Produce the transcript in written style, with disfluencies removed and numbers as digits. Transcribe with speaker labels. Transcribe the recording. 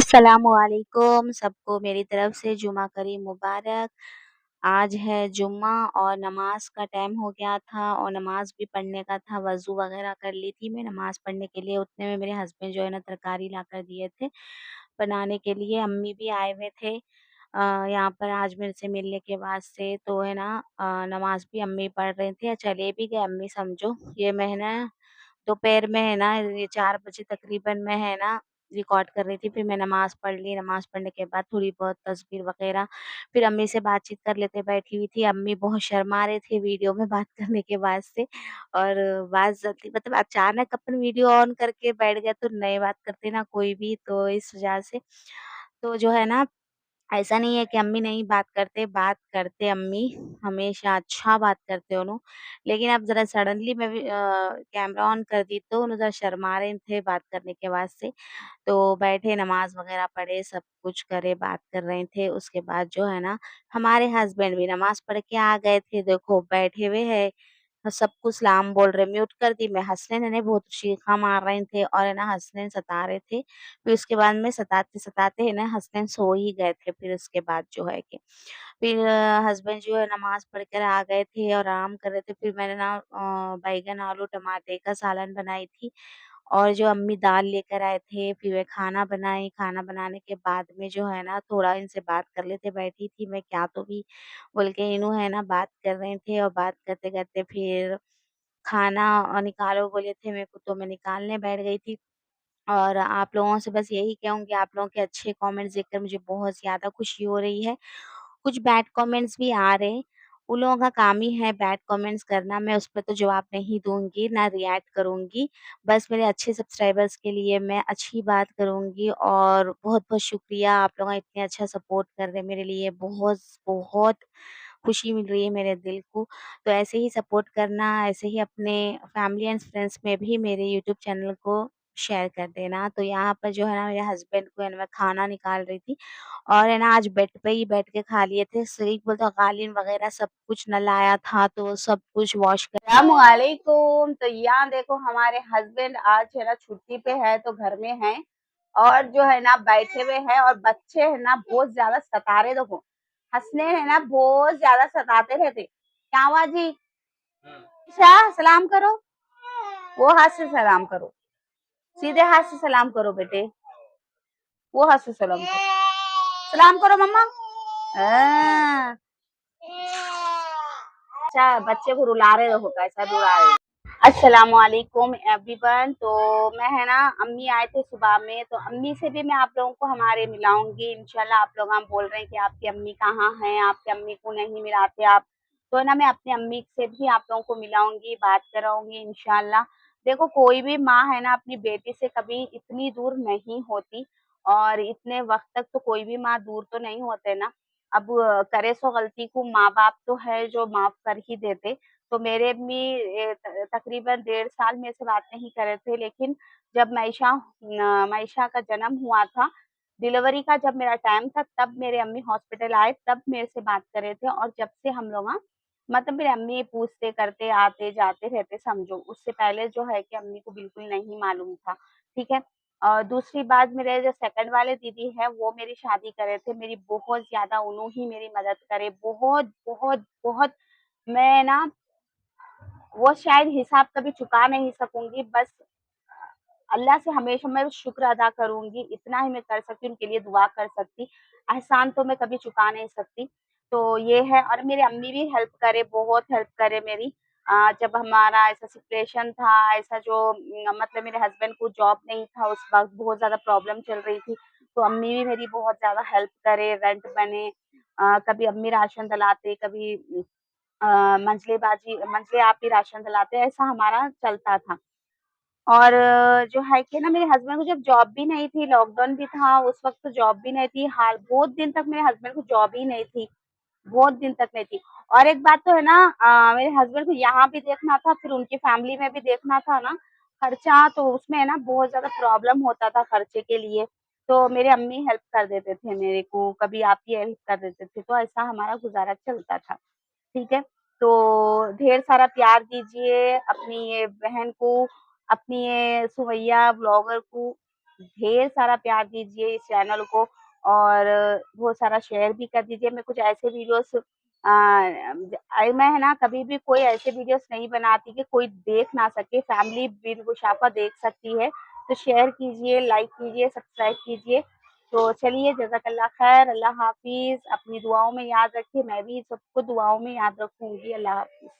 Speaker 1: अस्सलामुअलैकुम सबको मेरी तरफ से जुमा करीम मुबारक। आज है जुम्मा और नमाज़ का टाइम हो गया था और नमाज़ भी पढ़ने का था, वज़ू वग़ैरह कर ली थी मैं नमाज़ पढ़ने के लिए। उतने में मेरे हस्बैंड जो है ना तरकारी लाकर दिए थे बनाने के लिए। अम्मी भी आए हुए थे यहाँ पर आज मेरे से मिलने के वास्ते। तो है ना नमाज़ भी अम्मी पढ़ रही थी, चले भी गए अम्मी समझो। ये मैं है ना दोपहर में है ना ये 4 बजे तकरीबन मैं है ना रिकॉर्ड कर रही थी, फिर मैं नमाज़ पढ़ ली, नमाज़ पढ़ने के बाद थोड़ी बहुत तस्बीह वग़ैरह, फिर अम्मी से बातचीत कर लेते बैठी हुई थी। अम्मी बहुत शर्मा रहे थे वीडियो में बात करने के वास्ते और बात जल्दी मतलब अचानक अपन वीडियो ऑन करके बैठ गए तो नहीं बात करते ना कोई भी, तो इस वजह से। तो जो है ना ऐसा नहीं है कि अम्मी नहीं बात करते अम्मी, हमेशा अच्छा बात करते उन्हों। लेकिन अब ज़रा सडनली मैं भी कैमरा ऑन कर दी तो उन्हों ज़रा शर्मा रहे थे बात करने के वास्ते। तो बैठे नमाज़ वग़ैरह पढ़े, सब कुछ करे, बात कर रहे थे। उसके बाद जो है ना हमारे हस्बैंड भी नमाज़ पढ़ के आ गए थे, देखो बैठे हुए हैं सबको सलाम बोल रहे, म्यूट कर दी मैं, हँसने ने बहुत चीखा मार रहे थे और है ना हँसने सता रहे थे। फिर उसके बाद में सताते-सताते है ना हँसने सो ही गए थे फिर उसके बाद जो है कि। फिर हस्बैंड जो है नमाज़ पढ़ कर आ गए थे और आराम कर रहे थे, फिर मैंने ना बैंगन, आलू, टमाटे का सालन बनाई थी और जो अम्मी दाल लेकर आए थे, फिर मैं खाना बनाई, खाना बनाने के बाद में जो है ना थोड़ा इनसे बात कर लेते बैठी थी मैं क्या तो भी बोल के इन्हों है ना बात कर रहे थे और बात करते-करते फिर खाना निकालो बोले थे मेरे को तो मैं निकालने बैठ गई थी। और आप लोगों से बस यही कहूँगी आप लोगों के अच्छे कमेंट्स देखकर मुझे बहुत ज़्यादा खुशी हो रही है। कुछ बैड कमेंट्स भी आ रहे हैं, उन लोगों का काम ही है बैड कमेंट्स करना, मैं उस पे तो जवाब नहीं दूँगी, ना रिएक्ट करूँगी। बस मेरे अच्छे सब्सक्राइबर्स के लिए मैं अच्छी बात करूँगी और बहुत-बहुत शुक्रिया आप लोग इतने अच्छा सपोर्ट कर रहे हैं मेरे लिए, बहुत खुशी मिल रही है मेरे दिल को। तो ऐसे ही सपोर्ट करना, ऐसे ही अपने फैमिली एंड फ्रेंड्स में भी मेरे यूट्यूब चैनल को शेयर कर देना। तो यहाँ पर जो है ना मेरे हस्बैंड को है ना मैं खाना निकाल रही थी और है ना आज बेड पे ही बैठ के खा लिए थे। सही बोलते हो कालीन वगैरह सब कुछ नल आया था तो सब कुछ वॉश कर अस्सलामुअलैकुम। तो यहाँ देखो हमारे हस्बैंड आज है ना छुट्टी पे है तो घर में है और जो है ना बैठे हुए हैं और बच्चे है ना बहुत ज्यादा सता रहे देखो हंसने है ना बहुत ज्यादा सताते रहते। क्या हुआ जी? ईशा सलाम करो, वो हाथ से सलाम करो, सीधे हाथ से सलाम करो बेटे, वो हाथ से सलाम करो, सलाम करो मम्मा। हाँ। अच्छा बच्चे को रुला रहे हो कैसा रुला रहे हो। अस्सलाम वालेकुम एवरीवन। तो मैं है ना अम्मी आए थे सुबह में तो अम्मी से भी मैं आप लोगों को हमारे मिलाऊंगी इंशाल्लाह। आप लोग हम बोल रहे हैं कि आपकी अम्मी कहाँ हैं, आपकी अम्मी को नहीं मिलाते आप, तो है ना मैं अपनी अम्मी से भी आप लोगों को मिलाऊंगी, बात कराऊंगी इंशाल्लाह। देखो कोई भी माँ है ना अपनी बेटी से कभी इतनी दूर नहीं होती और इतने वक्त तक तो कोई भी माँ दूर तो नहीं होते ना। अब करे सो गलती को माँ बाप तो है जो माफ कर ही देते। तो मेरे भी तकरीबन 1.5 साल मेरे से बात नहीं कर रहे थे, लेकिन जब मायशा का जन्म हुआ था, डिलीवरी का जब मेरा टाइम था तब मेरे अम्मी हॉस्पिटल आए, तब मेरे से बात कर रहे थे और जब से हम लोग मतलब मेरे अम्मी पूछते करते आते जाते रहते समझो। उससे पहले जो है कि अम्मी को बिल्कुल नहीं मालूम था, ठीक है। और दूसरी बात मेरे जो सेकंड वाले दीदी है वो मेरी शादी कर रहे थे, मेरी बहुत ज़्यादा उन्हों ही मेरी मदद करे, बहुत, बहुत, बहुत। मैं ना वो शायद हिसाब कभी चुका नहीं सकूँगी, बस अल्लाह से हमेशा मैं शुक्र अदा करूँगी, इतना ही मैं कर सकती हूँ, उनके लिए दुआ कर सकती। एहसान तो मैं कभी चुका नहीं सकती। तो ये है और मेरी अम्मी भी हेल्प करे, बहुत हेल्प करे मेरी। जब हमारा ऐसा सिचुएशन था, ऐसा जो मतलब मेरे हस्बैंड को जॉब नहीं था, उस वक़्त बहुत ज़्यादा प्रॉब्लम चल रही थी, तो अम्मी भी मेरी बहुत ज़्यादा हेल्प करे, रेंट बने। कभी अम्मी राशन डलाते, कभी मंझले आप ही राशन डलाते, ऐसा हमारा चलता था। और जो है कि ना मेरे हस्बैंड को जब जॉब भी नहीं थी, लॉकडाउन भी था, उस वक़्त तो जॉब भी नहीं थी, हाल बहुत दिन तक मेरे हस्बैंड को जॉब ही नहीं थी, बहुत दिन तक नहीं थी। और एक बात तो है ना मेरे हस्बैंड को यहाँ भी देखना था, फिर उनकी फैमिली में भी देखना था ना, खर्चा तो उसमें है ना बहुत ज़्यादा प्रॉब्लम होता था खर्चे के लिए, तो मेरे अम्मी हेल्प कर देते थे मेरे को, कभी आप ही हेल्प कर देते थे, तो ऐसा हमारा गुज़ारा चलता था। ठीक है? तो ढेर सारा प्यार दीजिए अपनी ये बहन को, अपनी ये सुमैया ब्लॉगर को, ढेर सारा प्यार दीजिए इस चैनल को और बहुत सारा शेयर भी कर दीजिए। मैं कुछ ऐसे वीडियोज़ मैं है ना कभी भी कोई ऐसे वीडियोज़ नहीं बनाती कि कोई देख ना सके, फैमिली बिन-गुशाफा देख सकती है। तो शेयर कीजिए, लाइक कीजिए, सब्सक्राइब कीजिए। तो चलिए जज़ाकल्लाह खैर, अल्लाह हाफ़िज़। अपनी दुआओं में याद रखिए, मैं भी सबको दुआओं में याद रखूँगी। अल्लाह हाफ़िज़।